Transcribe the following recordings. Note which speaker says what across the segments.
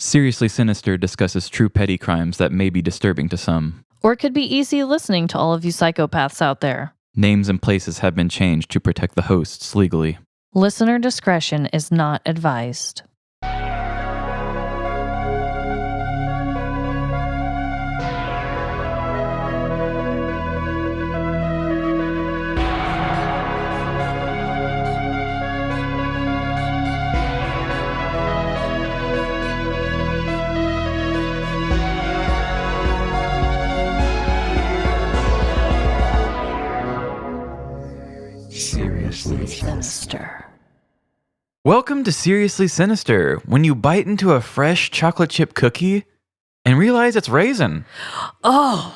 Speaker 1: Seriously Sinister discusses true petty crimes that may be disturbing to some.
Speaker 2: Or it could be easy listening to all of you psychopaths out there.
Speaker 1: Names and places have been changed to protect the hosts legally.
Speaker 2: Listener discretion is not advised. Seriously Sinister.
Speaker 1: Welcome to Seriously Sinister, when you bite into a fresh chocolate chip cookie and realize it's raisin.
Speaker 2: Oh.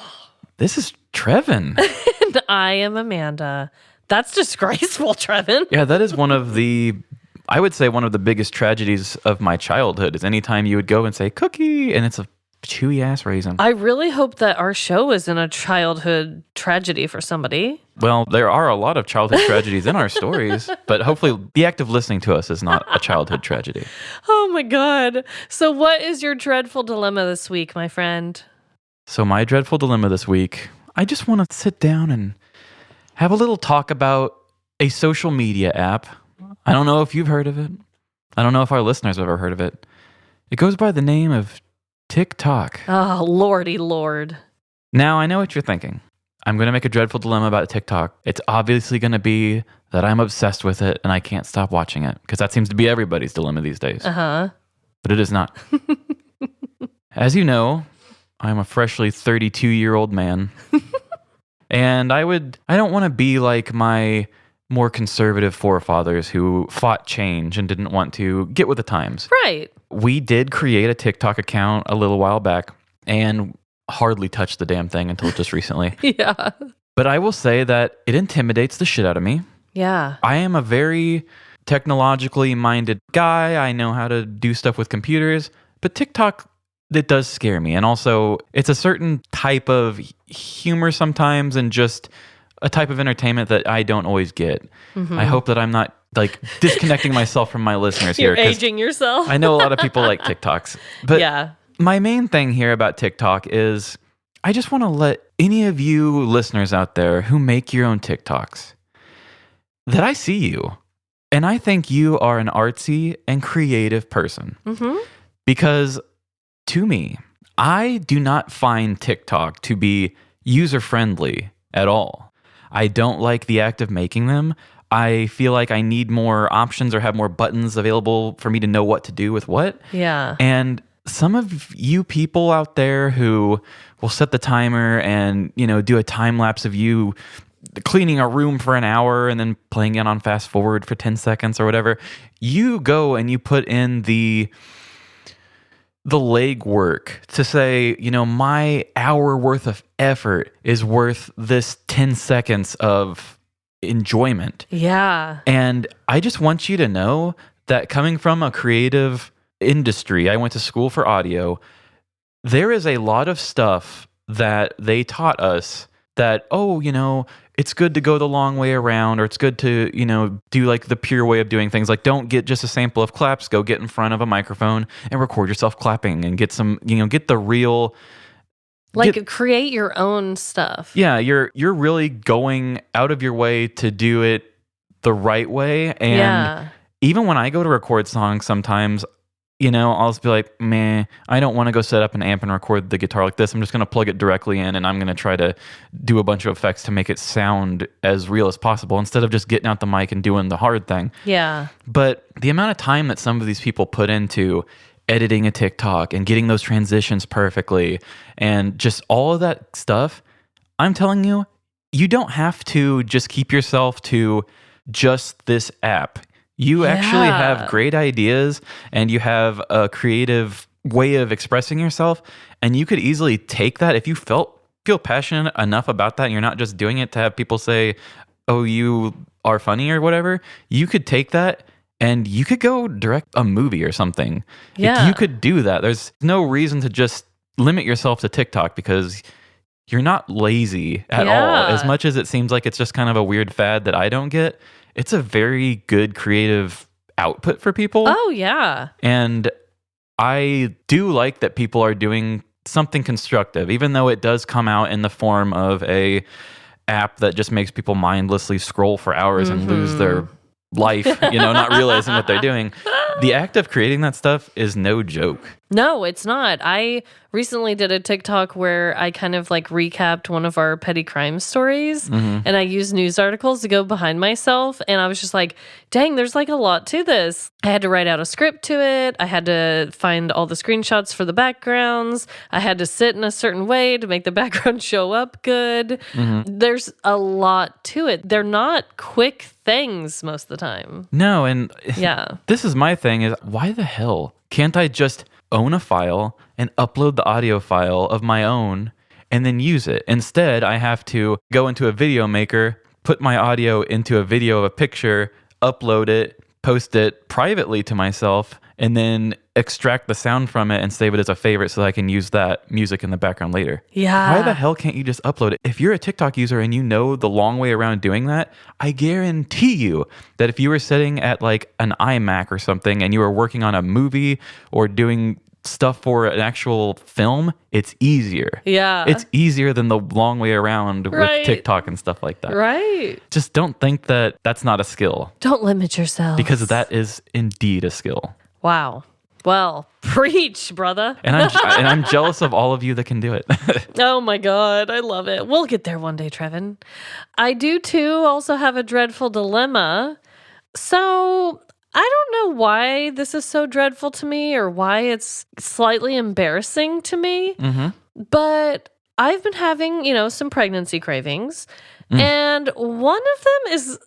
Speaker 1: This is Trevin.
Speaker 2: And I am Amanda. That's disgraceful, Trevin.
Speaker 1: Yeah, that is one of the biggest tragedies of my childhood is anytime you would go and say cookie and it's a chewy ass raisin.
Speaker 2: I really hope that our show isn't a childhood tragedy for somebody.
Speaker 1: Well, there are a lot of childhood tragedies in our stories, but hopefully the act of listening to us is not a childhood tragedy.
Speaker 2: Oh my God. So what is your dreadful dilemma this week, my friend?
Speaker 1: So my dreadful dilemma this week, I just want to sit down and have a little talk about a social media app. I don't know if you've heard of it. I don't know if our listeners have ever heard of it. It goes by the name of TikTok.
Speaker 2: Oh, lordy lord.
Speaker 1: Now, I know what you're thinking. I'm going to make a dreadful dilemma about TikTok. It's obviously going to be that I'm obsessed with it and I can't stop watching it, because that seems to be everybody's dilemma these days.
Speaker 2: Uh-huh.
Speaker 1: But it is not. As you know, I'm a freshly 32-year-old man. And I don't want to be like my more conservative forefathers who fought change and didn't want to get with the times.
Speaker 2: Right.
Speaker 1: We did create a TikTok account a little while back and hardly touched the damn thing until just recently.
Speaker 2: Yeah.
Speaker 1: But I will say that it intimidates the shit out of me.
Speaker 2: Yeah.
Speaker 1: I am a very technologically minded guy. I know how to do stuff with computers, but TikTok, it does scare me. And also, it's a certain type of humor sometimes and just a type of entertainment that I don't always get. Mm-hmm. I hope that I'm not disconnecting myself from my listeners
Speaker 2: You're
Speaker 1: here.
Speaker 2: aging yourself.
Speaker 1: I know a lot of people like TikToks. But
Speaker 2: yeah.
Speaker 1: My main thing here about TikTok is I just want to let any of you listeners out there who make your own TikToks that I see you. And I think you are an artsy and creative person. Mm-hmm. Because to me, I do not find TikTok to be user-friendly at all. I don't like the act of making them. I feel like I need more options or have more buttons available for me to know what to do with what.
Speaker 2: Yeah.
Speaker 1: And some of you people out there who will set the timer and, do a time lapse of you cleaning a room for an hour and then playing it on fast forward for 10 seconds or whatever, you go and you put in the legwork to say, my hour worth of effort is worth this 10 seconds of enjoyment.
Speaker 2: Yeah.
Speaker 1: And I just want you to know that coming from a creative industry, I went to school for audio, there is a lot of stuff that they taught us that, it's good to go the long way around, or it's good to, do like the pure way of doing things. Like, don't get just a sample of claps, go get in front of a microphone and record yourself clapping and get some, get the real...
Speaker 2: create your own stuff.
Speaker 1: Yeah, you're really going out of your way to do it the right way. And even when I go to record songs sometimes, I'll just be like, meh, I don't want to go set up an amp and record the guitar like this. I'm just going to plug it directly in and I'm going to try to do a bunch of effects to make it sound as real as possible instead of just getting out the mic and doing the hard thing.
Speaker 2: Yeah.
Speaker 1: But the amount of time that some of these people put into editing a TikTok and getting those transitions perfectly and just all of that stuff, I'm telling you, you don't have to just keep yourself to just this app. You actually have great ideas and you have a creative way of expressing yourself, and you could easily take that if you feel passionate enough about that and you're not just doing it to have people say, oh, you are funny or whatever. You could take that and you could go direct a movie or something.
Speaker 2: Yeah.
Speaker 1: You could do that. There's no reason to just limit yourself to TikTok because you're not lazy at all. As much as it seems like it's just kind of a weird fad that I don't get, it's a very good creative output for people.
Speaker 2: Oh, yeah.
Speaker 1: And I do like that people are doing something constructive, even though it does come out in the form of a app that just makes people mindlessly scroll for hours and lose their life, not realizing what they're doing. The act of creating that stuff is no joke.
Speaker 2: No, it's not. I recently did a TikTok where I kind of like recapped one of our petty crime stories and I used news articles to go behind myself. And I was just like, dang, there's like a lot to this. I had to write out a script to it. I had to find all the screenshots for the backgrounds. I had to sit in a certain way to make the background show up good. There's a lot to it. They're not quick things most of the time.
Speaker 1: No, and
Speaker 2: Yeah.
Speaker 1: this is my thing is, why the hell can't I just own a file and upload the audio file of my own and then use it? Instead, I have to go into a video maker, put my audio into a video of a picture, upload it, post it privately to myself, and then extract the sound from it and save it as a favorite so that I can use that music in the background later.
Speaker 2: Yeah.
Speaker 1: Why the hell can't you just upload it? If you're a TikTok user and you know the long way around doing that, I guarantee you that if you were sitting at like an iMac or something and you were working on a movie or doing stuff for an actual film, it's easier.
Speaker 2: Yeah.
Speaker 1: It's easier than the long way around
Speaker 2: Right.
Speaker 1: with TikTok and stuff like that.
Speaker 2: Right.
Speaker 1: Just don't think that that's not a skill,
Speaker 2: Don't limit yourself.
Speaker 1: because that is indeed a skill.
Speaker 2: Wow. Well, preach, brother.
Speaker 1: And I'm jealous of all of you that can do it.
Speaker 2: Oh my God, I love it. We'll get there one day, Trevin. I do too also have a dreadful dilemma. So I don't know why this is so dreadful to me or why it's slightly embarrassing to me, but I've been having, some pregnancy cravings. And one of them is,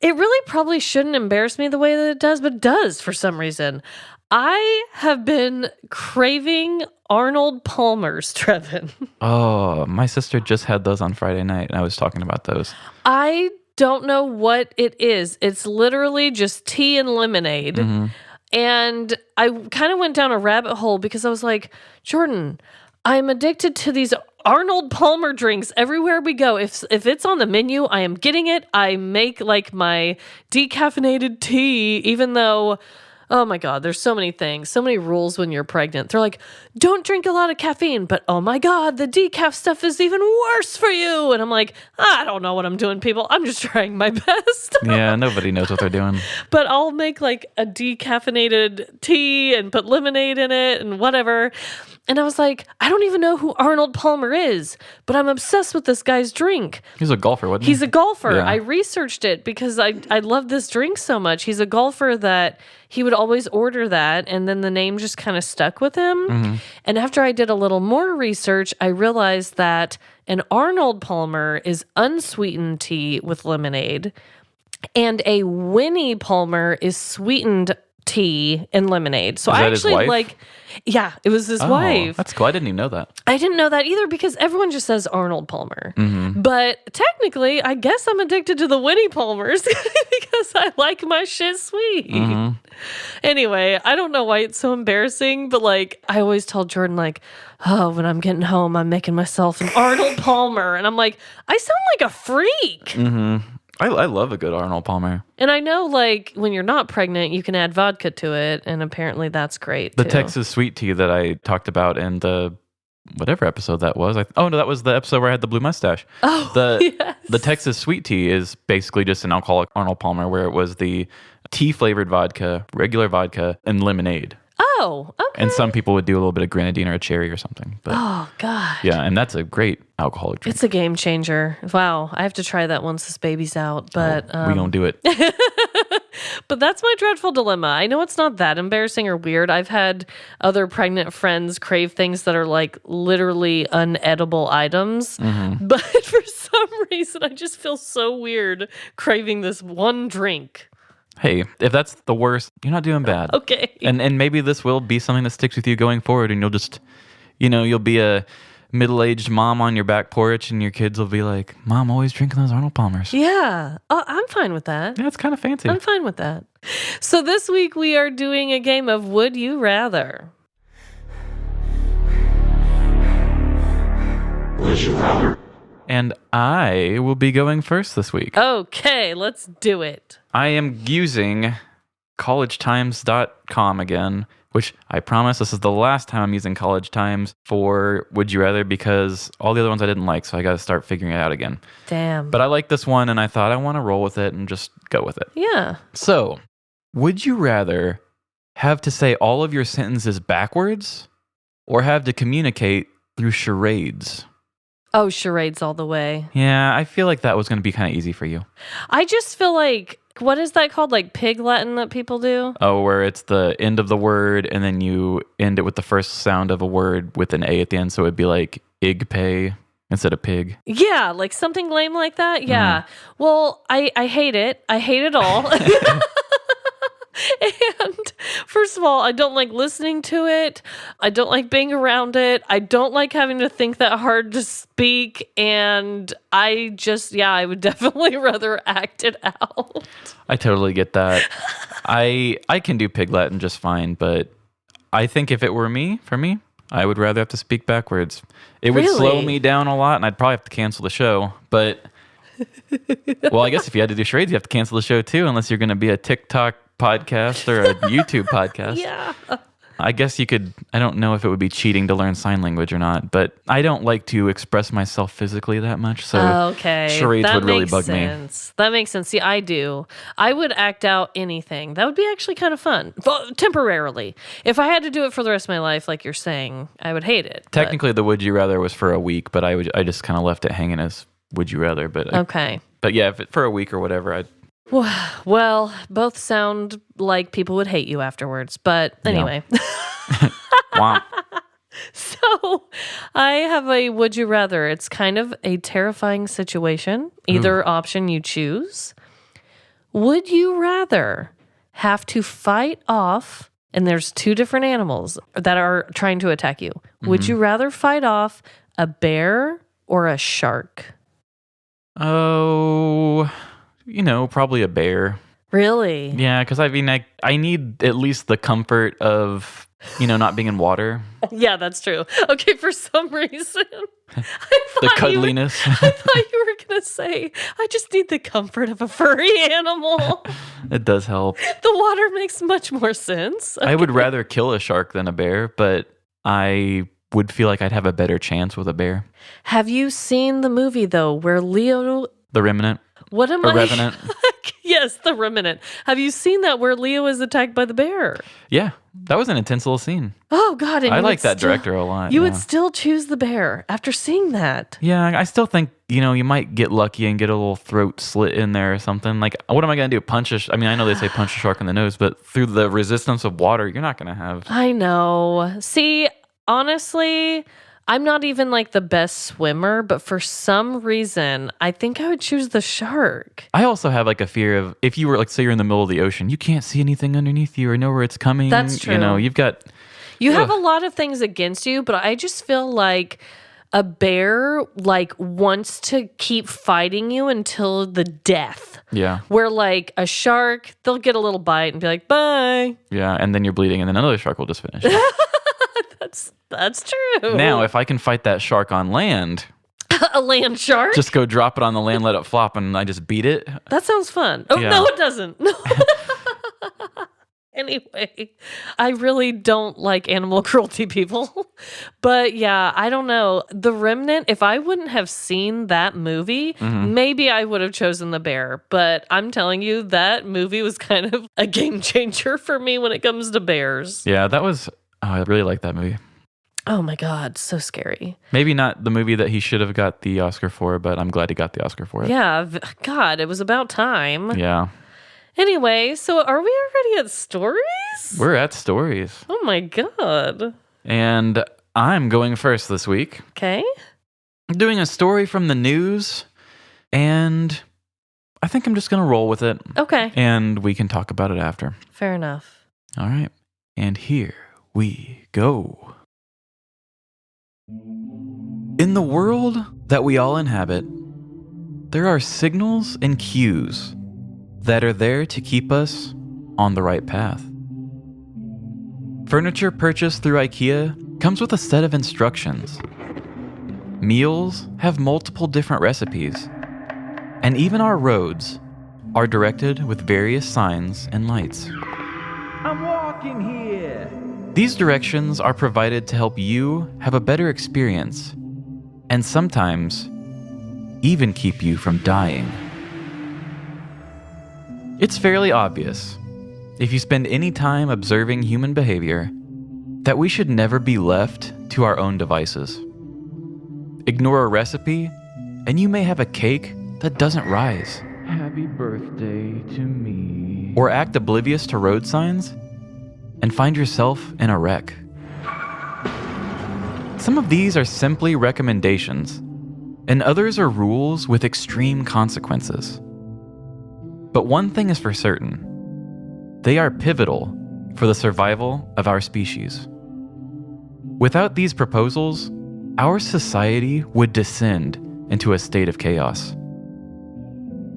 Speaker 2: it really probably shouldn't embarrass me the way that it does, but it does for some reason. I have been craving Arnold Palmer's, Trevin.
Speaker 1: Oh, my sister just had those on Friday night, and I was talking about those.
Speaker 2: I don't know what it is. It's literally just tea and lemonade. And I kind of went down a rabbit hole because I was like, Jordan, I'm addicted to these Arnold Palmer drinks everywhere we go. If it's on the menu, I am getting it. I make like my decaffeinated tea, even though, oh my God, there's so many things, so many rules when you're pregnant. They're like, don't drink a lot of caffeine, but oh my God, the decaf stuff is even worse for you. And I'm like, I don't know what I'm doing, people. I'm just trying my best.
Speaker 1: Yeah, nobody knows what they're doing.
Speaker 2: But I'll make like a decaffeinated tea and put lemonade in it and whatever. And I was like, I don't even know who Arnold Palmer is, but I'm obsessed with this guy's drink.
Speaker 1: He's a golfer, wasn't he?
Speaker 2: He's a golfer.
Speaker 1: Yeah.
Speaker 2: I researched it because I love this drink so much. He's a golfer that he would always order that, and then the name just kind of stuck with him. And after I did a little more research, I realized that an Arnold Palmer is unsweetened tea with lemonade, and a Winnie Palmer is sweetened tea and lemonade. So
Speaker 1: Is
Speaker 2: I
Speaker 1: that his
Speaker 2: actually
Speaker 1: wife?
Speaker 2: yeah, it was his wife.
Speaker 1: That's cool. I didn't even know that.
Speaker 2: I didn't know that either because everyone just says Arnold Palmer. But technically, I guess I'm addicted to the Winnie Palmers because I like my shit sweet. Anyway, I don't know why it's so embarrassing, but like I always tell Jordan, like, oh, when I'm getting home, I'm making myself an Arnold Palmer. And I'm like, I sound like a freak.
Speaker 1: I love a good Arnold Palmer.
Speaker 2: And I know, like, when you're not pregnant, you can add vodka to it, and apparently that's great,
Speaker 1: The
Speaker 2: too.
Speaker 1: Texas sweet tea that I talked about in the whatever episode that was. Oh no, that was the episode where I had the blue mustache.
Speaker 2: Oh, yes.
Speaker 1: The Texas sweet tea is basically just an alcoholic Arnold Palmer, where it was the tea flavored vodka, regular vodka, and lemonade.
Speaker 2: Oh, okay.
Speaker 1: And some people would do a little bit of grenadine or a cherry or something. But
Speaker 2: Oh, God.
Speaker 1: yeah, and that's a great alcoholic drink.
Speaker 2: It's a game changer. Wow. I have to try that once this baby's out. But
Speaker 1: we don't do it.
Speaker 2: but that's my dreadful dilemma. I know it's not that embarrassing or weird. I've had other pregnant friends crave things that are like literally unedible items. But for some reason, I just feel so weird craving this one drink.
Speaker 1: Hey, if that's the worst, you're not doing bad.
Speaker 2: Okay.
Speaker 1: And maybe this will be something that sticks with you going forward, and you'll just, you'll be a middle-aged mom on your back porch, and your kids will be like, Mom, always drinking those Arnold Palmers.
Speaker 2: Yeah. I'm fine with that.
Speaker 1: Yeah, it's kind of fancy.
Speaker 2: I'm fine with that. So this week we are doing a game of Would You Rather.
Speaker 3: Would you rather?
Speaker 1: And I will be going first this week.
Speaker 2: Okay, let's do it.
Speaker 1: I am using collegetimes.com again, which I promise this is the last time I'm using college times for Would You Rather because all the other ones I didn't like, so I got to start figuring it out again.
Speaker 2: Damn.
Speaker 1: But I like this one, and I thought I want to roll with it and just go with it.
Speaker 2: Yeah.
Speaker 1: So, would you rather have to say all of your sentences backwards or have to communicate through charades?
Speaker 2: Oh, charades all the way.
Speaker 1: Yeah, I feel like that was going to be kind of easy for you.
Speaker 2: I just feel like, what is that called? Like pig Latin that people do?
Speaker 1: Oh, where it's the end of the word and then you end it with the first sound of a word with an A at the end. So it'd be like igpay instead of pig.
Speaker 2: Yeah, like something lame like that. Yeah. Well, I hate it. I hate it all. And first of all, I don't like listening to it. I don't like being around it. I don't like having to think that hard to speak. And I would definitely rather act it out.
Speaker 1: I totally get that. I can do pig Latin just fine, but I think if it were for me, I would rather have to speak backwards. It would slow me down a lot, and I'd probably have to cancel the show. But, well, I guess if you had to do charades, you have to cancel the show too, unless you're going to be a TikTok podcast or a YouTube podcast.
Speaker 2: Yeah.
Speaker 1: I guess you could, I don't know if it would be cheating to learn sign language or not, but I don't like to express myself physically that much, so charades would really bug me.
Speaker 2: That makes sense. See, I do. I would act out anything. That would be actually kind of fun, temporarily. If I had to do it for the rest of my life, like you're saying, I would hate it.
Speaker 1: Technically, the would you rather was for a week, but I just kind of left it hanging as would you rather. But
Speaker 2: okay.
Speaker 1: But yeah, if it, for a week or whatever, I'd.
Speaker 2: Well, both sound like people would hate you afterwards, but anyway.
Speaker 1: Wow.
Speaker 2: So I have a would you rather. It's kind of a terrifying situation. Either option you choose. Would you rather have to fight off, and there's two different animals that are trying to attack you. Would you rather fight off a bear or a shark?
Speaker 1: Oh, probably a bear.
Speaker 2: Really?
Speaker 1: Yeah, because I mean, I need at least the comfort of, not being in water.
Speaker 2: Yeah, that's true. Okay, for some reason,
Speaker 1: the cuddliness.
Speaker 2: I thought you were going to say, I just need the comfort of a furry animal.
Speaker 1: It does help.
Speaker 2: The water makes much more sense. Okay.
Speaker 1: I would rather kill a shark than a bear, but I would feel like I'd have a better chance with a bear.
Speaker 2: Have you seen the movie, though, where Leo...
Speaker 1: The Remnant?
Speaker 2: What am I...
Speaker 1: Revenant?
Speaker 2: Yes, The Remnant. Have you seen that where Leo is attacked by the bear?
Speaker 1: Yeah, that was an intense little scene.
Speaker 2: Oh, God.
Speaker 1: I like that director a lot.
Speaker 2: You would still choose the bear after seeing that.
Speaker 1: Yeah, I still think, you might get lucky and get a little throat slit in there or something. Like, what am I going to do? I know they say punch a shark in the nose, but through the resistance of water, you're not going to have...
Speaker 2: I know. See, honestly... I'm not even like the best swimmer, but for some reason, I think I would choose the shark.
Speaker 1: I also have like a fear of if you were like, say you're in the middle of the ocean, you can't see anything underneath you or know where it's coming.
Speaker 2: That's true.
Speaker 1: You've got...
Speaker 2: You have a lot of things against you, but I just feel like a bear like wants to keep fighting you until the death.
Speaker 1: Yeah.
Speaker 2: Where like a shark, they'll get a little bite and be like, bye.
Speaker 1: Yeah, and then you're bleeding and then another shark will just finish.
Speaker 2: That's true.
Speaker 1: Now, if I can fight that shark on land...
Speaker 2: A land shark?
Speaker 1: Just go drop it on the land, let it flop, and I just beat it.
Speaker 2: That sounds fun. Oh,
Speaker 1: yeah.
Speaker 2: No, it doesn't. No. Anyway, I really don't like animal cruelty, people. But yeah, I don't know. The Remnant, if I wouldn't have seen that movie, maybe I would have chosen the bear. But I'm telling you, that movie was kind of a game changer for me when it comes to bears.
Speaker 1: Yeah, that was... Oh, I really like that movie.
Speaker 2: Oh my God, so scary.
Speaker 1: Ready not the movie that he should have got the Oscar for, but I'm glad he got the Oscar for it.
Speaker 2: Yeah, God, it was about time.
Speaker 1: Yeah.
Speaker 2: Anyway, so are we already at stories?
Speaker 1: We're at stories.
Speaker 2: Oh my God.
Speaker 1: And I'm going first this week.
Speaker 2: Okay.
Speaker 1: I'm doing a story from the news, and I think I'm just going to roll with it.
Speaker 2: Okay.
Speaker 1: And we can talk about it after.
Speaker 2: Fair enough.
Speaker 1: All right. And here we go. In the world that we all inhabit, there are signals and cues that are there to keep us on the right path. Furniture purchased through IKEA comes with a set of instructions. Meals have multiple different recipes. And even our roads are directed with various signs and lights.
Speaker 3: I'm walking here.
Speaker 1: These directions are provided to help you have a better experience, and sometimes even keep you from dying. It's fairly obvious, if you spend any time observing human behavior, that we should never be left to our own devices. Ignore a recipe, and you may have a cake that doesn't rise.
Speaker 3: Happy birthday to me.
Speaker 1: Or act oblivious to road signs and find yourself in a wreck. Some of these are simply recommendations, and others are rules with extreme consequences. But one thing is for certain: they are pivotal for the survival of our species. Without these proposals, our society would descend into a state of chaos.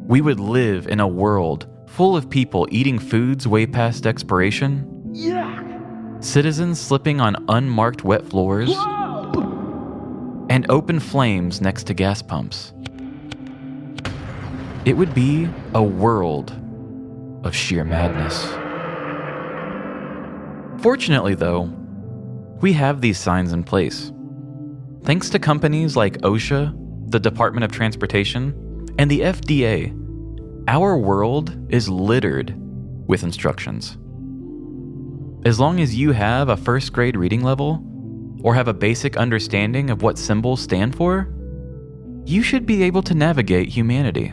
Speaker 1: We would live in a world full of people eating foods way past expiration, citizens slipping on unmarked wet floors, and open flames next to gas pumps. It would be a world of sheer madness. Fortunately, though, we have these signs in place. Thanks to companies like OSHA, the Department of Transportation, and the FDA, our world is littered with instructions. As long as you have a first grade reading level, or have a basic understanding of what symbols stand for, you should be able to navigate humanity.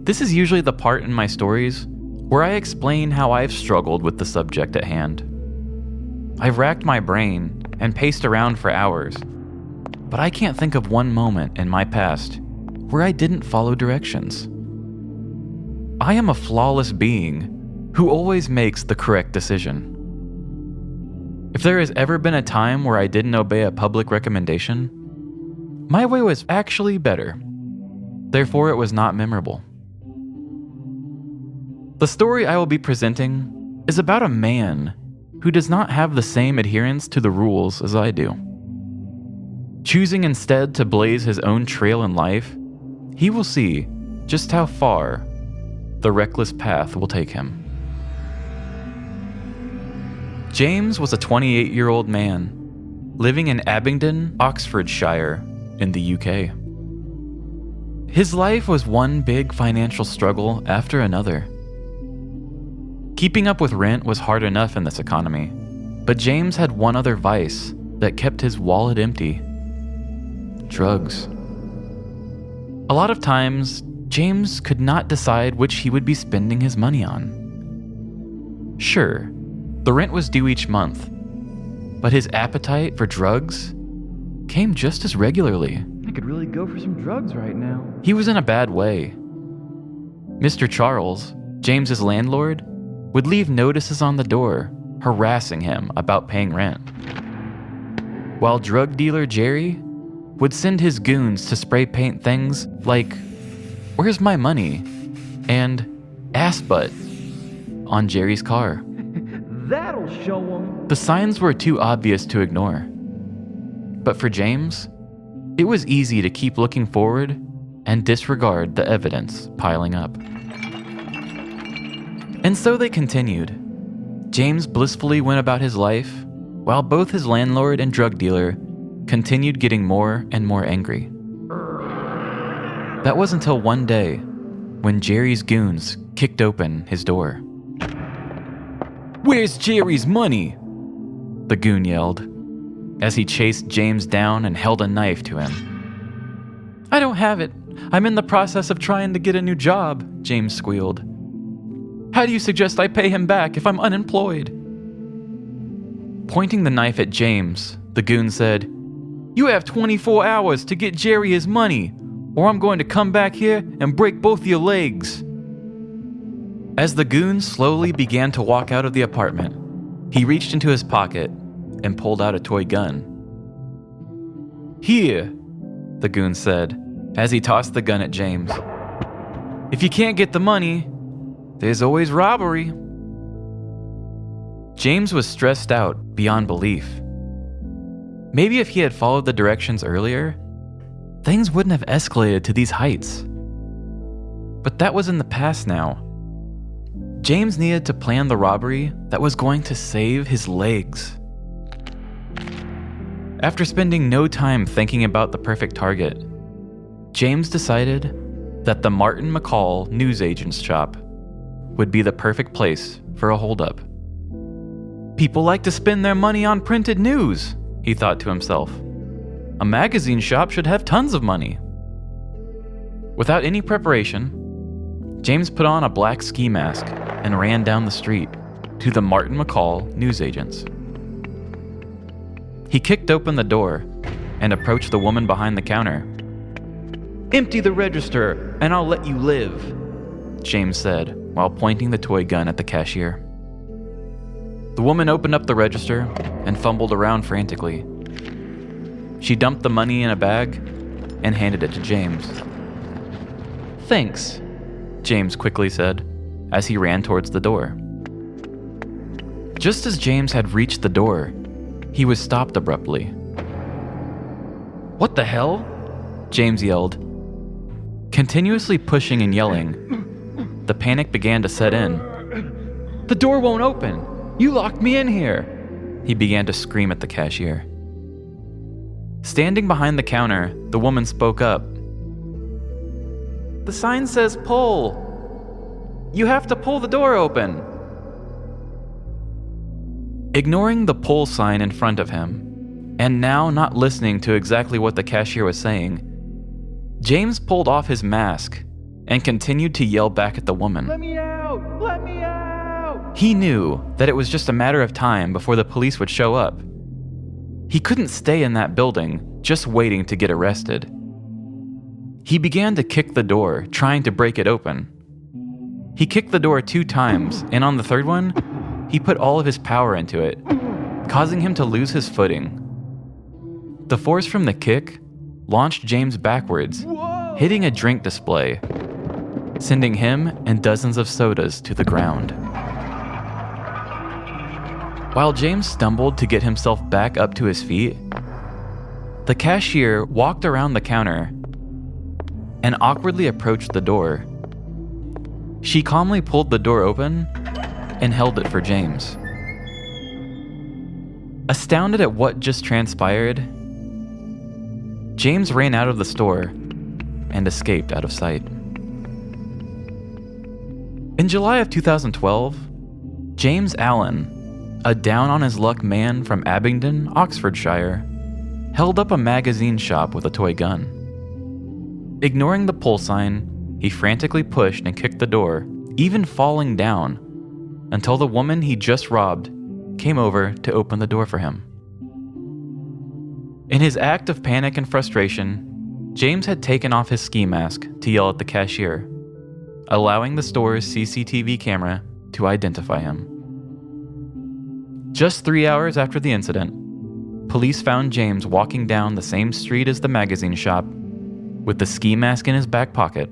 Speaker 1: This is usually the part in my stories where I explain how I've struggled with the subject at hand. I've racked my brain and paced around for hours, but I can't think of one moment in my past where I didn't follow directions. I am a flawless being who always makes the correct decision. If there has ever been a time where I didn't obey a public recommendation, my way was actually better. Therefore, it was not memorable. The story I will be presenting is about a man who does not have the same adherence to the rules as I do. Choosing instead to blaze his own trail in life, he will see just how far the reckless path will take him. James was a 28-year-old man living in Abingdon, Oxfordshire, in the UK. His life was one big financial struggle after another. Keeping up with rent was hard enough in this economy, but James had one other vice that kept his wallet empty: drugs. A lot of times, James could not decide which he would be spending his money on. Sure, the rent was due each month, but his appetite for drugs came just as regularly.
Speaker 3: I could really go for some drugs right now.
Speaker 1: He was in a bad way. Mr. Charles, James's landlord, would leave notices on the door harassing him about paying rent, while drug dealer Jerry would send his goons to spray paint things like "Where's my money?" and "Ass butt" on Jerry's car.
Speaker 3: That'll show them.
Speaker 1: The signs were too obvious to ignore. But for James, it was easy to keep looking forward and disregard the evidence piling up. And so they continued. James blissfully went about his life, while both his landlord and drug dealer continued getting more and more angry. That was until one day when Jerry's goons kicked open his door. "Where's Jerry's money?" the goon yelled, as he chased James down and held a knife to him. "I don't have it. I'm in the process of trying to get a new job," James squealed. "How do you suggest I pay him back if I'm unemployed?" Pointing the knife at James, the goon said, "You have 24 hours to get Jerry his money, or I'm going to come back here and break both your legs." As the goon slowly began to walk out of the apartment, he reached into his pocket and pulled out a toy gun. "Here," the goon said, as he tossed the gun at James. "If you can't get the money, there's always robbery." James was stressed out beyond belief. Maybe if he had followed the directions earlier, things wouldn't have escalated to these heights. But that was in the past now. James needed to plan the robbery that was going to save his legs. After spending no time thinking about the perfect target, James decided that the Martin McCall newsagent's shop would be the perfect place for a holdup. People like to spend their money on printed news, he thought to himself. A magazine shop should have tons of money. Without any preparation, James put on a black ski mask and ran down the street to the Martin McCall newsagents. He kicked open the door and approached the woman behind the counter. "Empty the register and I'll let you live," James said while pointing the toy gun at the cashier. The woman opened up the register and fumbled around frantically. She dumped the money in a bag and handed it to James. "Thanks," James quickly said as he ran towards the door. Just as James had reached the door, he was stopped abruptly. "What the hell?" James yelled. Continuously pushing and yelling, the panic began to set in. "The door won't open! You locked me in here!" He began to scream at the cashier. Standing behind the counter, the woman spoke up. "The sign says pull. You have to pull the door open." Ignoring the pull sign in front of him, and now not listening to exactly what the cashier was saying, James pulled off his mask and continued to yell back at the woman.
Speaker 3: Let me out! Let me out!
Speaker 1: He knew that it was just a matter of time before the police would show up. He couldn't stay in that building just waiting to get arrested. He began to kick the door, trying to break it open. He kicked the door 2 times, and on the third one, he put all of his power into it, causing him to lose his footing. The force from the kick launched James backwards, hitting a drink display, sending him and dozens of sodas to the ground. While James stumbled to get himself back up to his feet, the cashier walked around the counter and awkwardly approached the door. She calmly pulled the door open and held it for James. Astounded at what just transpired, James ran out of the store and escaped out of sight. In July of 2012, James Allen, a down-on-his-luck man from Abingdon, Oxfordshire, held up a magazine shop with a toy gun. Ignoring the pull sign, he frantically pushed and kicked the door, even falling down, until the woman he just robbed came over to open the door for him. In his act of panic and frustration, James had taken off his ski mask to yell at the cashier, allowing the store's CCTV camera to identify him. Just 3 hours after the incident, police found James walking down the same street as the magazine shop with the ski mask in his back pocket.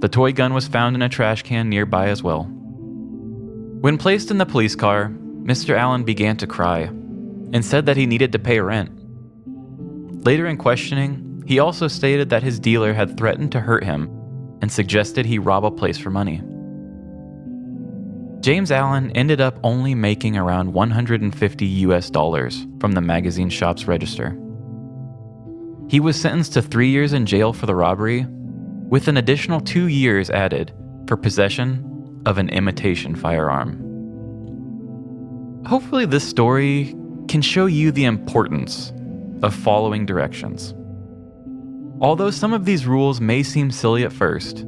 Speaker 1: The toy gun was found in a trash can nearby as well. When placed in the police car, Mr. Allen began to cry and said that he needed to pay rent. Later in questioning, he also stated that his dealer had threatened to hurt him and suggested he rob a place for money. James Allen ended up only making around $150 from the magazine shop's register. He was sentenced to 3 years in jail for the robbery, with an additional 2 years added for possession of an imitation firearm. Hopefully this story can show you the importance of following directions. Although some of these rules may seem silly at first,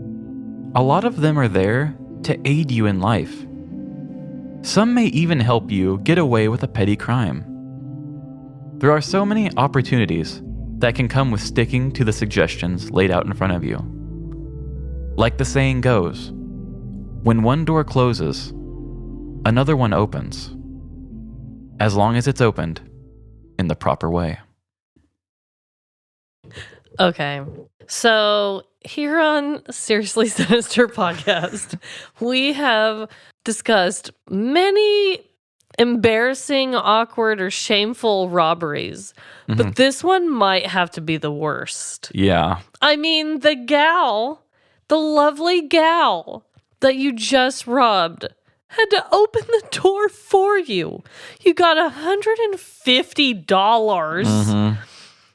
Speaker 1: a lot of them are there to aid you in life. Some may even help you get away with a petty crime. There are so many opportunities that can come with sticking to the suggestions laid out in front of you. Like the saying goes, when one door closes, another one opens, as long as it's opened in the proper way.
Speaker 2: Okay. So here on Seriously Sinister podcast, we have discussed many embarrassing, awkward, or shameful robberies. But this one might have to be the worst.
Speaker 1: Yeah.
Speaker 2: I mean, the lovely gal that you just robbed had to open the door for you. You got $150.
Speaker 1: Mhm.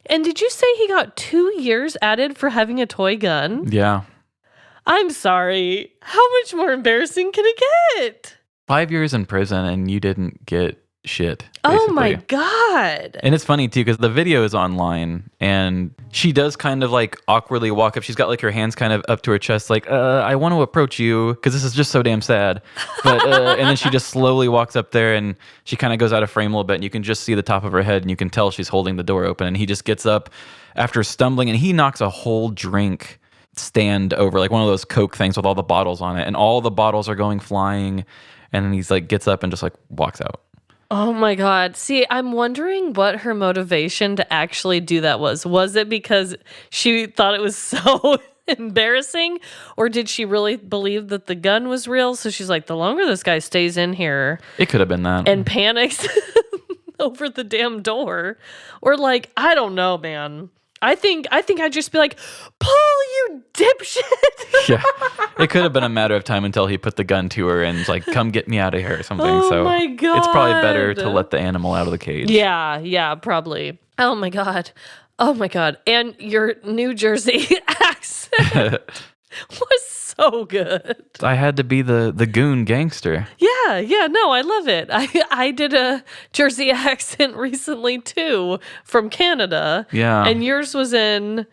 Speaker 2: And did you say he got 2 years added for having a toy gun?
Speaker 1: Yeah.
Speaker 2: I'm sorry. How much more embarrassing can it get?
Speaker 1: 5 years in prison and you didn't get shit.
Speaker 2: Oh my
Speaker 1: basically.
Speaker 2: God.
Speaker 1: And it's funny too because the video is online and she does kind of like awkwardly walk up. She's got like her hands kind of up to her chest, like, I want to approach you because this is just so damn sad. But and then she just slowly walks up there and she kind of goes out of frame a little bit and you can just see the top of her head and you can tell she's holding the door open. And he just gets up after stumbling and he knocks a whole drink stand over, like one of those Coke things with all the bottles on it. And all the bottles are going flying. And then he's like, gets up and just like walks out.
Speaker 2: Oh my God. See, I'm wondering what her motivation to actually do that was. Was it because she thought it was so embarrassing? Or did she really believe that the gun was real? So she's like, the longer this guy stays in here
Speaker 1: It could have been that.
Speaker 2: and panics over the damn door. Or like, I don't know, man. I think I'd just be like, Paul, you dipshit.
Speaker 1: Yeah. It could have been a matter of time until he put the gun to her and was like, come get me out of here or something.
Speaker 2: Oh
Speaker 1: so
Speaker 2: my
Speaker 1: it's probably better to
Speaker 2: God.
Speaker 1: let the animal out of the cage.
Speaker 2: Yeah, probably. Oh my God. Oh my God. And your New Jersey accent was so good.
Speaker 1: I had to be the goon gangster.
Speaker 2: Yeah, no, I love it. I did a Jersey accent recently too from Canada.
Speaker 1: Yeah.
Speaker 2: And yours was in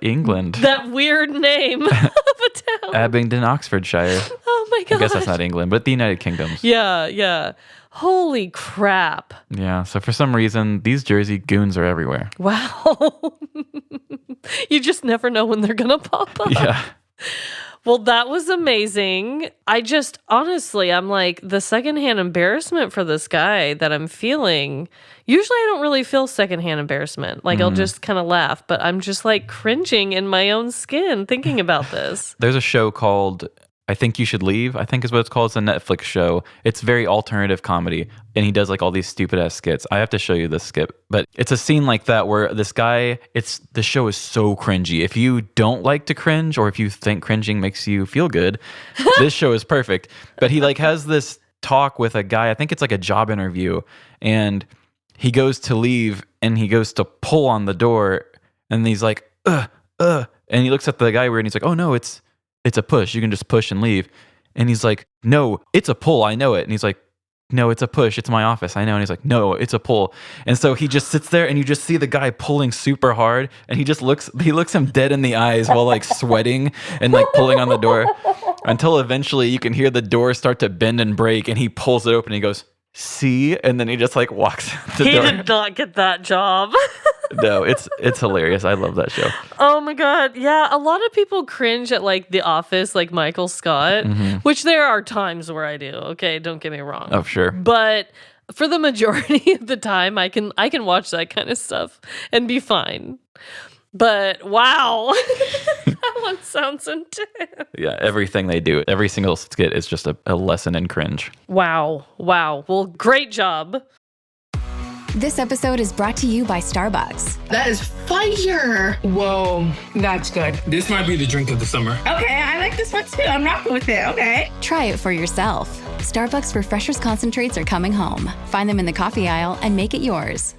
Speaker 1: England.
Speaker 2: that weird name of a town.
Speaker 1: Abingdon, Oxfordshire.
Speaker 2: Oh my God.
Speaker 1: I guess that's not England, but the United Kingdom.
Speaker 2: Yeah. Holy crap.
Speaker 1: Yeah. So for some reason, these Jersey goons are everywhere.
Speaker 2: Wow. You just never know when they're going to pop up.
Speaker 1: Yeah.
Speaker 2: Well, that was amazing. I just, honestly, I'm like, the secondhand embarrassment for this guy that I'm feeling, usually I don't really feel secondhand embarrassment. Like, I'll just kind of laugh, but I'm just like cringing in my own skin thinking about this.
Speaker 1: There's a show called I Think You Should Leave, I think is what it's called. It's a Netflix show. It's very alternative comedy. And he does like all these stupid ass skits. I have to show you this skit. But it's a scene like that where this guy, the show is so cringy. If you don't like to cringe or if you think cringing makes you feel good, this show is perfect. But he like has this talk with a guy, I think it's like a job interview. And he goes to leave and he goes to pull on the door. And he's like, And he looks at the guy weird and he's like, oh no, it's a push. You can just push and leave. And he's like, no, it's a pull. I know it. And he's like, no, it's a push. It's my office. I know. And he's like, no, it's a pull. And so he just sits there and you just see the guy pulling super hard. And he looks him dead in the eyes while like sweating and like pulling on the door until eventually you can hear the door start to bend and break. And he pulls it open and he goes, see? And then he just like walks out the
Speaker 2: He
Speaker 1: door.
Speaker 2: did not get that job.
Speaker 1: No, it's hilarious. I love that show.
Speaker 2: Oh my God. Yeah. A lot of people cringe at like The Office, like Michael Scott, which there are times where I do. Okay. Don't get me wrong.
Speaker 1: Oh, sure.
Speaker 2: But for the majority of the time, I can watch that kind of stuff and be fine. But wow, that one sounds intense.
Speaker 1: Yeah, everything they do, every single skit is just a lesson in cringe.
Speaker 2: Wow. Well, great job.
Speaker 4: This episode is brought to you by Starbucks.
Speaker 5: That is fire.
Speaker 6: Whoa, that's good. This might be the drink of the summer.
Speaker 5: Okay, I like this one too. I'm rocking with it. Okay.
Speaker 4: Try it for yourself. Starbucks Refreshers Concentrates are coming home. Find them in the coffee aisle and make it yours.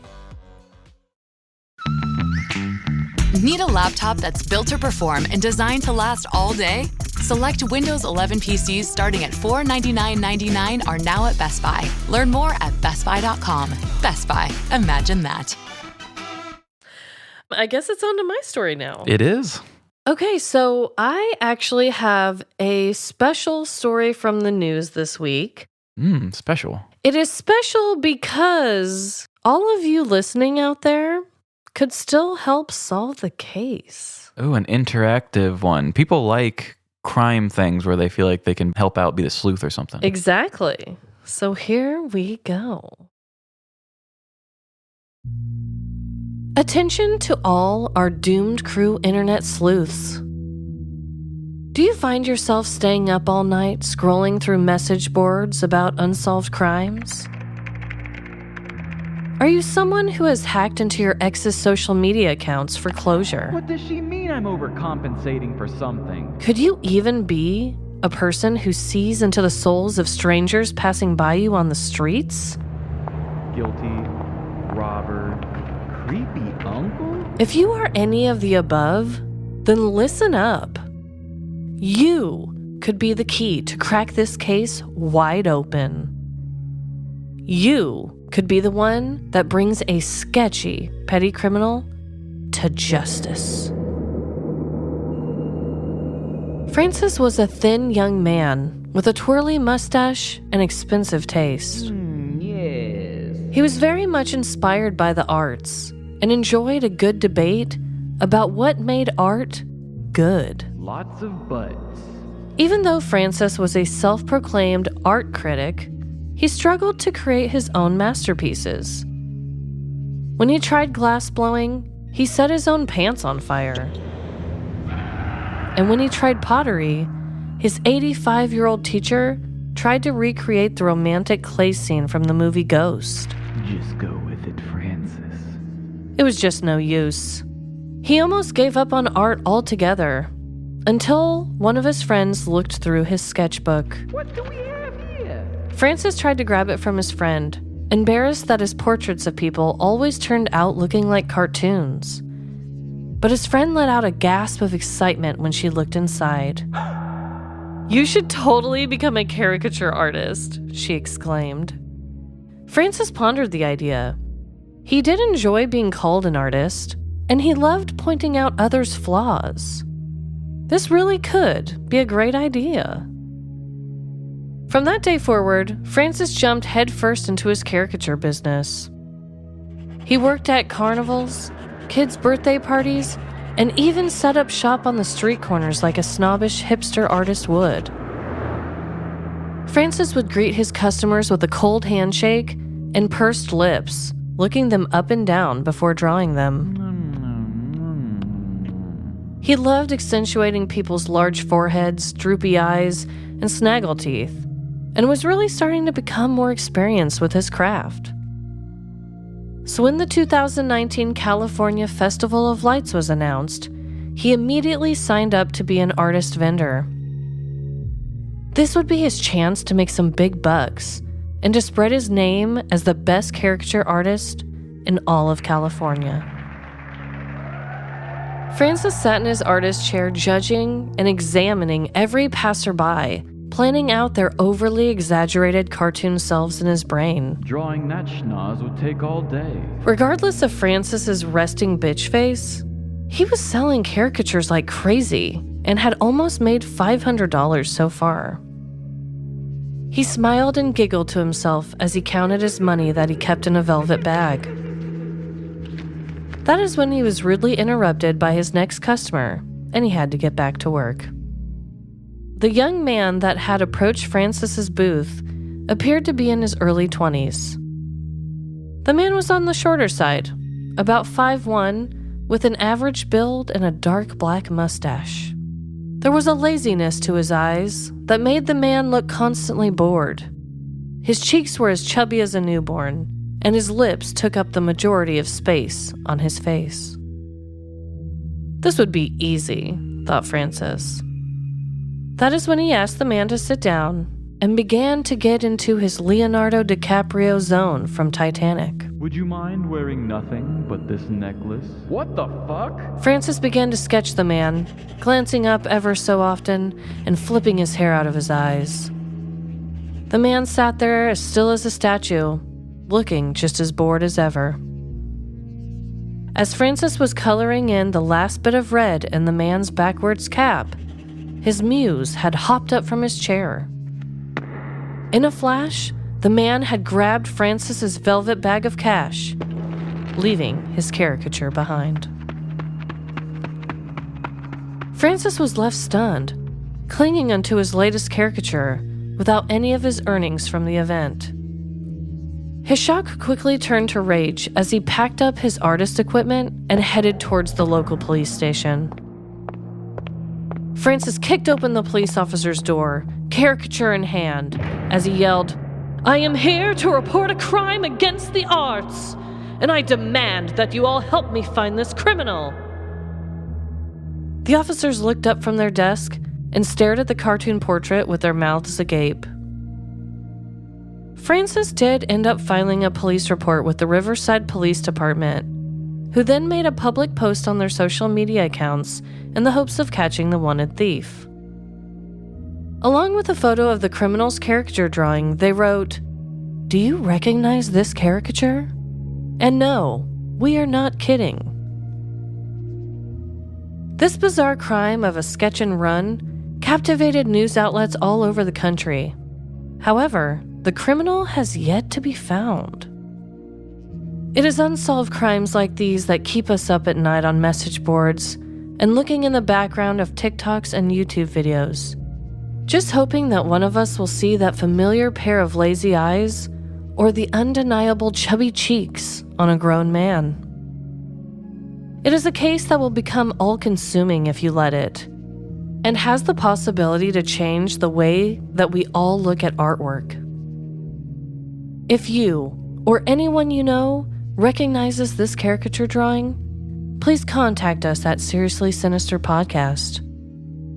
Speaker 7: Need a laptop that's built to perform and designed to last all day? Select Windows 11 PCs starting at $499.99 are now at Best Buy. Learn more at bestbuy.com. Best Buy. Imagine that.
Speaker 2: I guess it's on to my story now.
Speaker 1: It is.
Speaker 2: Okay, so I actually have a special story from the news this week.
Speaker 1: Special.
Speaker 2: It is special because all of you listening out there could still help solve the case.
Speaker 1: Oh, an interactive one. People like crime things where they feel like they can help out, be the sleuth or something.
Speaker 2: Exactly. So here we go. Attention to all our doomed crew internet sleuths. Do you find yourself staying up all night scrolling through message boards about unsolved crimes? Are you someone who has hacked into your ex's social media accounts for closure?
Speaker 3: What does she mean I'm overcompensating for something?
Speaker 2: Could you even be a person who sees into the souls of strangers passing by you on the streets?
Speaker 3: Guilty, robber, creepy uncle?
Speaker 2: If you are any of the above, then listen up. You could be the key to crack this case wide open. You could be the one that brings a sketchy petty criminal to justice. Francis was a thin young man with a twirly mustache and expensive taste.
Speaker 3: Yes.
Speaker 2: He was very much inspired by the arts and enjoyed a good debate about what made art good.
Speaker 3: Lots of butts.
Speaker 2: Even though Francis was a self-proclaimed art critic, he struggled to create his own masterpieces. When he tried glass blowing, he set his own pants on fire. And when he tried pottery, his 85-year-old teacher tried to recreate the romantic clay scene from the movie Ghost.
Speaker 3: Just go with it, Francis.
Speaker 2: It was just no use. He almost gave up on art altogether, until one of his friends looked through his sketchbook.
Speaker 3: What do we have here?
Speaker 2: Francis tried to grab it from his friend, embarrassed that his portraits of people always turned out looking like cartoons. But his friend let out a gasp of excitement when she looked inside. "You should totally become a caricature artist," she exclaimed. Francis pondered the idea. He did enjoy being called an artist, and he loved pointing out others' flaws. This really could be a great idea. From that day forward, Francis jumped headfirst into his caricature business. He worked at carnivals, kids' birthday parties, and even set up shop on the street corners like a snobbish hipster artist would. Francis would greet his customers with a cold handshake and pursed lips, looking them up and down before drawing them. He loved accentuating people's large foreheads, droopy eyes, and snaggle teeth, and was really starting to become more experienced with his craft. So when the 2019 California Festival of Lights was announced, he immediately signed up to be an artist vendor. This would be his chance to make some big bucks and to spread his name as the best caricature artist in all of California. Francis sat in his artist chair judging and examining every passerby, planning out their overly exaggerated cartoon selves in his brain.
Speaker 3: Drawing that schnoz would take all day.
Speaker 2: Regardless of Francis's resting bitch face, he was selling caricatures like crazy and had almost made $500 so far. He smiled and giggled to himself as he counted his money that he kept in a velvet bag. That is when he was rudely interrupted by his next customer, and he had to get back to work. The young man that had approached Francis's booth appeared to be in his early 20s. The man was on the shorter side, about 5'1", with an average build and a dark black mustache. There was a laziness to his eyes that made the man look constantly bored. His cheeks were as chubby as a newborn, and his lips took up the majority of space on his face. This would be easy, thought Francis. That is when he asked the man to sit down and began to get into his Leonardo DiCaprio zone from Titanic.
Speaker 3: Would you mind wearing nothing but this necklace? What the fuck?
Speaker 2: Francis began to sketch the man, glancing up ever so often and flipping his hair out of his eyes. The man sat there as still as a statue, looking just as bored as ever. As Francis was coloring in the last bit of red in the man's backwards cap, his muse had hopped up from his chair. In a flash, the man had grabbed Francis's velvet bag of cash, leaving his caricature behind. Francis was left stunned, clinging onto his latest caricature without any of his earnings from the event. His shock quickly turned to rage as he packed up his artist equipment and headed towards the local police station. Francis kicked open the police officer's door, caricature in hand, as he yelled, "I am here to report a crime against the arts, and I demand that you all help me find this criminal." The officers looked up from their desk and stared at the cartoon portrait with their mouths agape. Francis did end up filing a police report with the Riverside Police Department, who then made a public post on their social media accounts in the hopes of catching the wanted thief. Along with a photo of the criminal's caricature drawing, they wrote, "Do you recognize this caricature? And no, we are not kidding." This bizarre crime of a sketch and run captivated news outlets all over the country. However, the criminal has yet to be found. It is unsolved crimes like these that keep us up at night on message boards and looking in the background of TikToks and YouTube videos, just hoping that one of us will see that familiar pair of lazy eyes or the undeniable chubby cheeks on a grown man. It is a case that will become all-consuming if you let it, and has the possibility to change the way that we all look at artwork. If you, or anyone you know, recognizes this caricature drawing, please contact us at Seriously Sinister Podcast.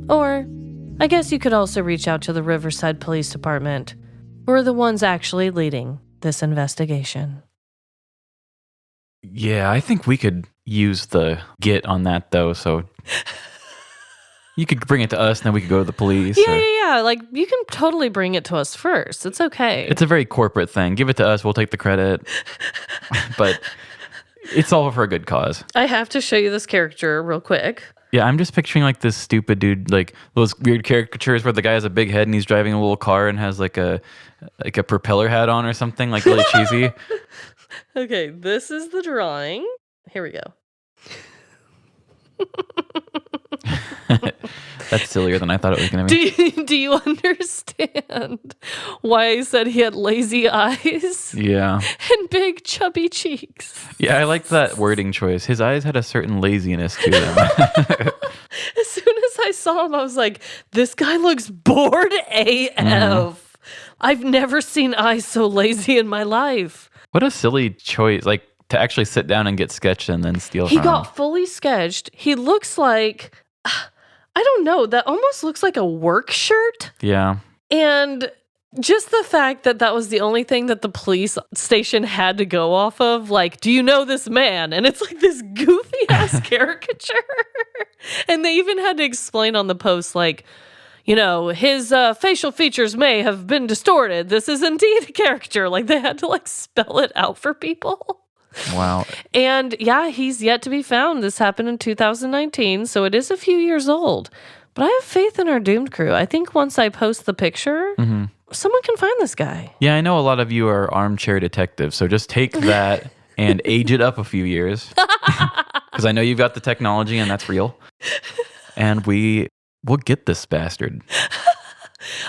Speaker 2: Or, I guess you could also reach out to the Riverside Police Department, who are the ones actually leading this investigation.
Speaker 1: Yeah, I think we could use the get on that, though, so you could bring it to us, and then we could go to the police.
Speaker 2: Yeah. Like, you can totally bring it to us first. It's okay.
Speaker 1: It's a very corporate thing. Give it to us, we'll take the credit. But it's all for a good cause.
Speaker 2: I have to show you this caricature real quick.
Speaker 1: Yeah, I'm just picturing like this stupid dude, like those weird caricatures where the guy has a big head and he's driving a little car and has like a propeller hat on or something, like really cheesy.
Speaker 2: Okay, this is the drawing. Here we go.
Speaker 1: That's sillier than I thought it was going to be.
Speaker 2: Do you understand why I said he had lazy eyes?
Speaker 1: Yeah.
Speaker 2: And big chubby cheeks.
Speaker 1: Yeah, I like that wording choice. His eyes had a certain laziness to them.
Speaker 2: As soon as I saw him, I was like, this guy looks bored AF. I've never seen eyes so lazy in my life.
Speaker 1: What a silly choice, like to actually sit down and get sketched and then steal
Speaker 2: He
Speaker 1: from
Speaker 2: got
Speaker 1: him.
Speaker 2: fully sketched. He looks like, I don't know, that almost looks like a work shirt.
Speaker 1: Yeah.
Speaker 2: And just the fact that that was the only thing that the police station had to go off of, like, do you know this man? And it's like this goofy ass caricature. And they even had to explain on the post, like, you know, his facial features may have been distorted. This is indeed a caricature. Like, they had to like spell it out for people.
Speaker 1: Wow.
Speaker 2: And yeah, he's yet to be found. This happened in 2019, so it is a few years old. But I have faith in our doomed crew. I think once I post the picture, someone can find this guy.
Speaker 1: Yeah, I know a lot of you are armchair detectives, so just take that and age it up a few years. Because I know you've got the technology and that's real. And we'll get this bastard.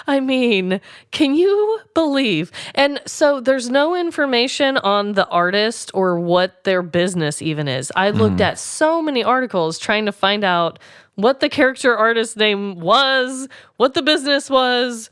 Speaker 2: I mean, can you believe? And so there's no information on the artist or what their business even is. I looked at so many articles trying to find out what the character artist name was, what the business was,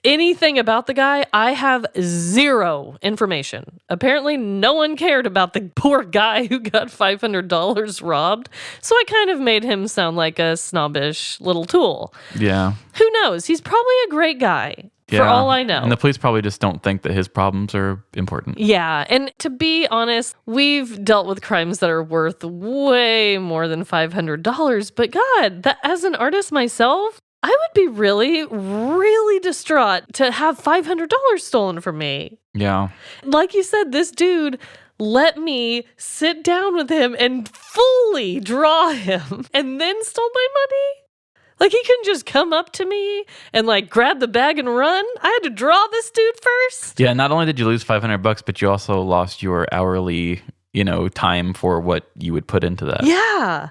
Speaker 2: anything about the guy. I have zero information. Apparently, no one cared about the poor guy who got $500 robbed. So I kind of made him sound like a snobbish little tool.
Speaker 1: Yeah.
Speaker 2: Who knows? He's probably a great guy, for all I know.
Speaker 1: And the police probably just don't think that his problems are important.
Speaker 2: Yeah, and to be honest, we've dealt with crimes that are worth way more than $500. But God, that, as an artist myself, I would be really, really distraught to have $500 stolen from me.
Speaker 1: Yeah.
Speaker 2: Like you said, this dude let me sit down with him and fully draw him and then stole my money. Like, he couldn't just come up to me and like grab the bag and run. I had to draw this dude first.
Speaker 1: Yeah, not only did you lose $500, but you also lost your hourly, time for what you would put into that.
Speaker 2: Yeah.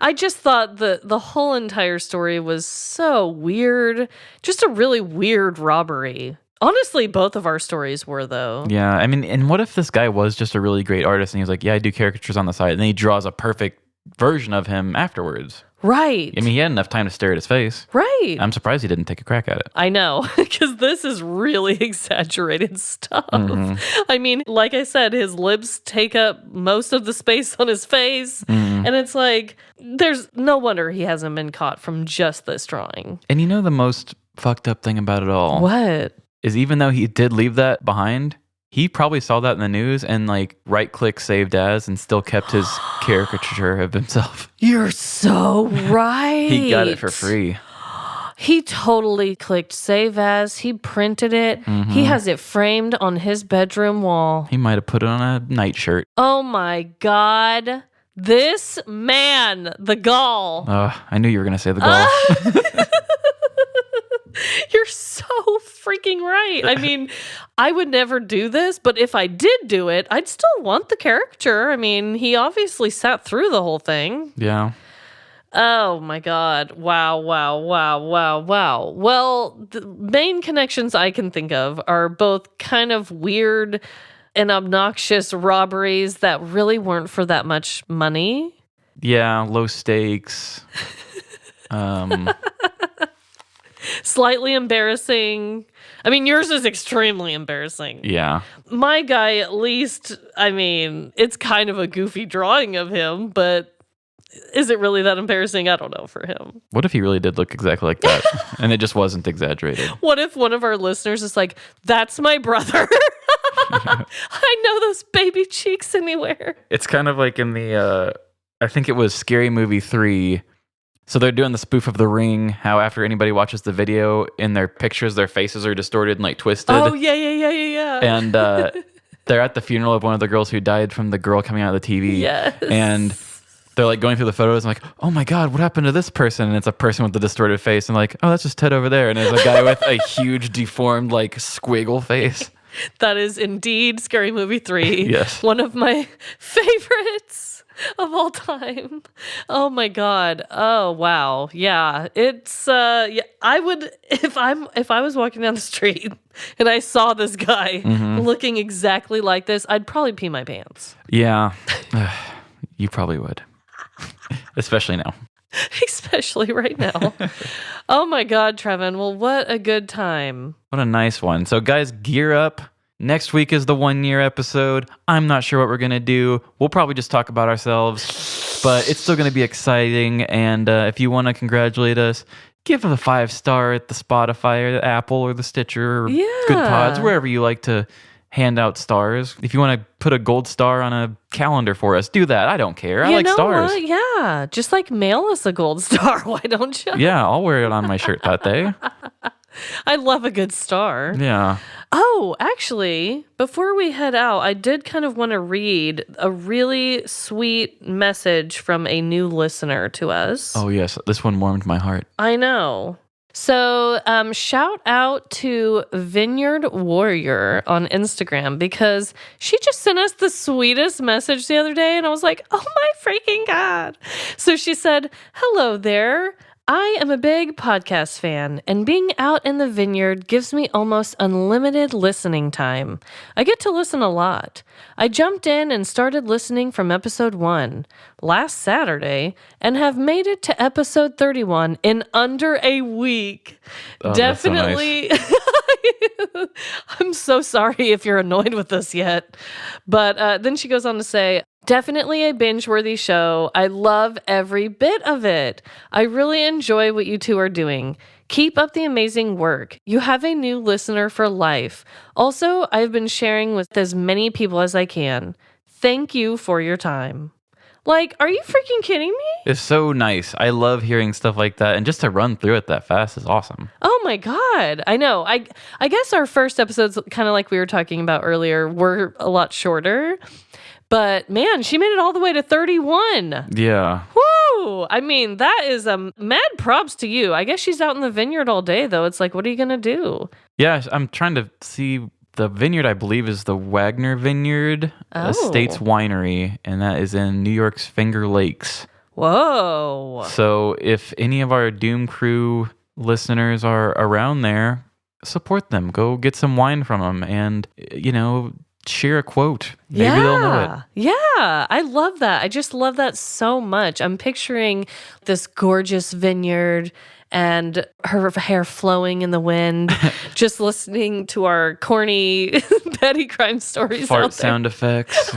Speaker 2: I just thought the whole entire story was so weird. Just a really weird robbery. Honestly, both of our stories were, though.
Speaker 1: Yeah, I mean, and what if this guy was just a really great artist and he was like, yeah, I do caricatures on the side, and then he draws a perfect version of him afterwards?
Speaker 2: Right.
Speaker 1: I mean, he had enough time to stare at his face.
Speaker 2: Right.
Speaker 1: I'm surprised he didn't take a crack at it.
Speaker 2: I know, because this is really exaggerated stuff. I mean, like I said, his lips take up most of the space on his face. And it's like, there's no wonder he hasn't been caught from just this drawing.
Speaker 1: And you know the most fucked up thing about it all?
Speaker 2: What?
Speaker 1: Is even though he did leave that behind, he probably saw that in the news and like right-click saved as and still kept his caricature of himself.
Speaker 2: You're so right.
Speaker 1: He got it for free.
Speaker 2: He totally clicked save as. He printed it. He has it framed on his bedroom wall.
Speaker 1: He might have put it on a nightshirt.
Speaker 2: Oh my God. This man, the gall.
Speaker 1: I knew you were going to say the gall.
Speaker 2: You're so freaking right. I mean, I would never do this, but if I did do it, I'd still want the caricature. I mean, he obviously sat through the whole thing.
Speaker 1: Yeah.
Speaker 2: Oh my God. Wow. Well, the main connections I can think of are both kind of weird and obnoxious robberies that really weren't for that much money.
Speaker 1: Yeah, low stakes.
Speaker 2: Slightly embarrassing. I mean, yours is extremely embarrassing.
Speaker 1: Yeah.
Speaker 2: My guy, at least, I mean, it's kind of a goofy drawing of him, but is it really that embarrassing? I don't know for him.
Speaker 1: What if he really did look exactly like that and it just wasn't exaggerated?
Speaker 2: What if one of our listeners is like, that's my brother? I know those baby cheeks anywhere.
Speaker 1: It's kind of like in the, I think it was Scary Movie 3. So they're doing the spoof of The Ring, how after anybody watches the video, in their pictures, their faces are distorted and like twisted.
Speaker 2: Oh, yeah.
Speaker 1: And they're at the funeral of one of the girls who died from the girl coming out of the TV.
Speaker 2: Yes.
Speaker 1: And they're like going through the photos and like, oh my God, what happened to this person? And it's a person with the distorted face. And like, oh, that's just Ted over there. And there's a guy with a huge deformed like squiggle face.
Speaker 2: That is indeed Scary Movie 3.
Speaker 1: Yes.
Speaker 2: One of my favorites of all time. Oh my God. Oh wow. Yeah. It's yeah, I would if I was walking down the street and I saw this guy looking exactly like this, I'd probably pee my pants.
Speaker 1: Yeah. You probably would. Especially now.
Speaker 2: Especially right now. Oh my God, Trevin. Well, what a good time.
Speaker 1: What a nice one. So guys, gear up. Next week is the 1 year episode. I'm not sure what we're going to do. We'll probably just talk about ourselves, but it's still going to be exciting. And if you want to congratulate us, give it a 5-star at the Spotify or the Apple or the Stitcher or Good Pods, wherever you like to hand out stars. If you want to put a gold star on a calendar for us, do that. I don't care. I like stars.
Speaker 2: What? Yeah. Just like mail us a gold star. Why don't you?
Speaker 1: Yeah, I'll wear it on my shirt that day.
Speaker 2: I love a good star.
Speaker 1: Yeah.
Speaker 2: Oh, actually, before we head out, I did kind of want to read a really sweet message from a new listener to us.
Speaker 1: Oh, yes. This one warmed my heart.
Speaker 2: I know. So, shout out to Vineyard Warrior on Instagram because she just sent us the sweetest message the other day, and I was like, oh my freaking God. So she said, hello there. I am a big podcast fan, and being out in the vineyard gives me almost unlimited listening time. I get to listen a lot. I jumped in and started listening from episode 1 last Saturday and have made it to episode 31 in under a week.
Speaker 1: Oh,
Speaker 2: Definitely.
Speaker 1: that's so nice.
Speaker 2: I'm so sorry if you're annoyed with us yet. But then she goes on to say, definitely a binge-worthy show. I love every bit of it. I really enjoy what you two are doing. Keep up the amazing work. You have a new listener for life. Also, I've been sharing with as many people as I can. Thank you for your time. Like, are you freaking kidding me?
Speaker 1: It's so nice. I love hearing stuff like that. And just to run through it that fast is awesome.
Speaker 2: Oh my God. I know. I guess our first episodes, kind of like we were talking about earlier, were a lot shorter. But man, she made it all the way to 31.
Speaker 1: Yeah.
Speaker 2: Woo! I mean, that is mad props to you. I guess she's out in the vineyard all day, though. It's like, what are you going to do?
Speaker 1: Yeah, I'm trying to see. The vineyard, I believe, is the Wagner Vineyard Estates Winery, and that is in New York's Finger Lakes.
Speaker 2: Whoa.
Speaker 1: So if any of our Doom Crew listeners are around there, support them. Go get some wine from them and, share a quote. Maybe they'll know it.
Speaker 2: Yeah, I love that. I just love that so much. I'm picturing this gorgeous vineyard and her hair flowing in the wind, just listening to our corny petty crime stories.
Speaker 1: Fart sound effects.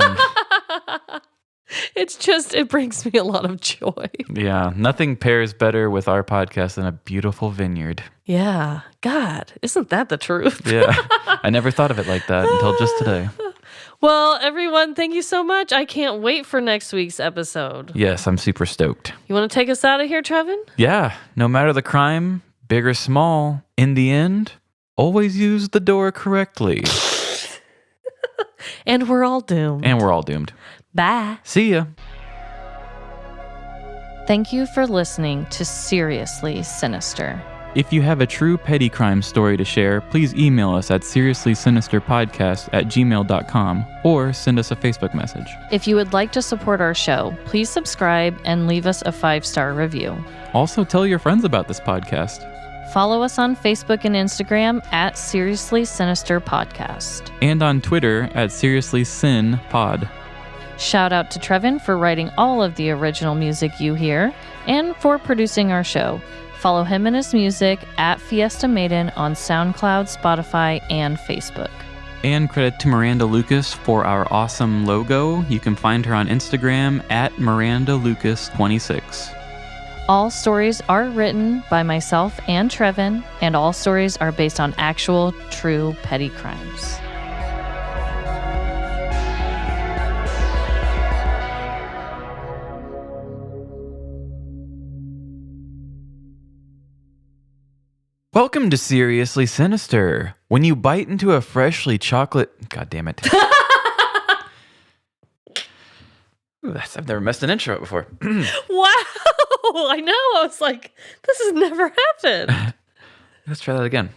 Speaker 2: It brings me a lot of joy.
Speaker 1: Yeah, nothing pairs better with our podcast than a beautiful vineyard.
Speaker 2: Yeah. God, isn't that the truth?
Speaker 1: Yeah, I never thought of it like that until just today.
Speaker 2: Well, everyone, thank you so much. I can't wait for next week's episode.
Speaker 1: Yes, I'm super stoked.
Speaker 2: You want to take us out of here, Trevin?
Speaker 1: Yeah, no matter the crime, big or small, in the end, always use the door correctly.
Speaker 2: And we're all doomed.
Speaker 1: And we're all doomed.
Speaker 2: Bye.
Speaker 1: See ya.
Speaker 2: Thank you for listening to Seriously Sinister.
Speaker 1: If you have a true petty crime story to share, please email us at seriouslysinisterpodcast@gmail.com or send us a Facebook message.
Speaker 2: If you would like to support our show, please subscribe and leave us a 5-star review.
Speaker 1: Also, tell your friends about this podcast.
Speaker 2: Follow us on Facebook and Instagram at Seriously Sinister Podcast.
Speaker 1: And on Twitter at SeriouslySinPod.
Speaker 2: Shout out to Trevin for writing all of the original music you hear and for producing our show. Follow him and his music at Fiesta Maiden on SoundCloud, Spotify, and Facebook.
Speaker 1: And credit to Miranda Lucas for our awesome logo. You can find her on Instagram at MirandaLucas26.
Speaker 2: All stories are written by myself and Trevin, and all stories are based on actual, true petty crimes.
Speaker 1: Welcome to Seriously Sinister. When you bite into a freshly chocolate... God damn it. Ooh, I've never messed an intro up before.
Speaker 2: Wow! I know. I was like, this has never happened.
Speaker 1: Let's try that again.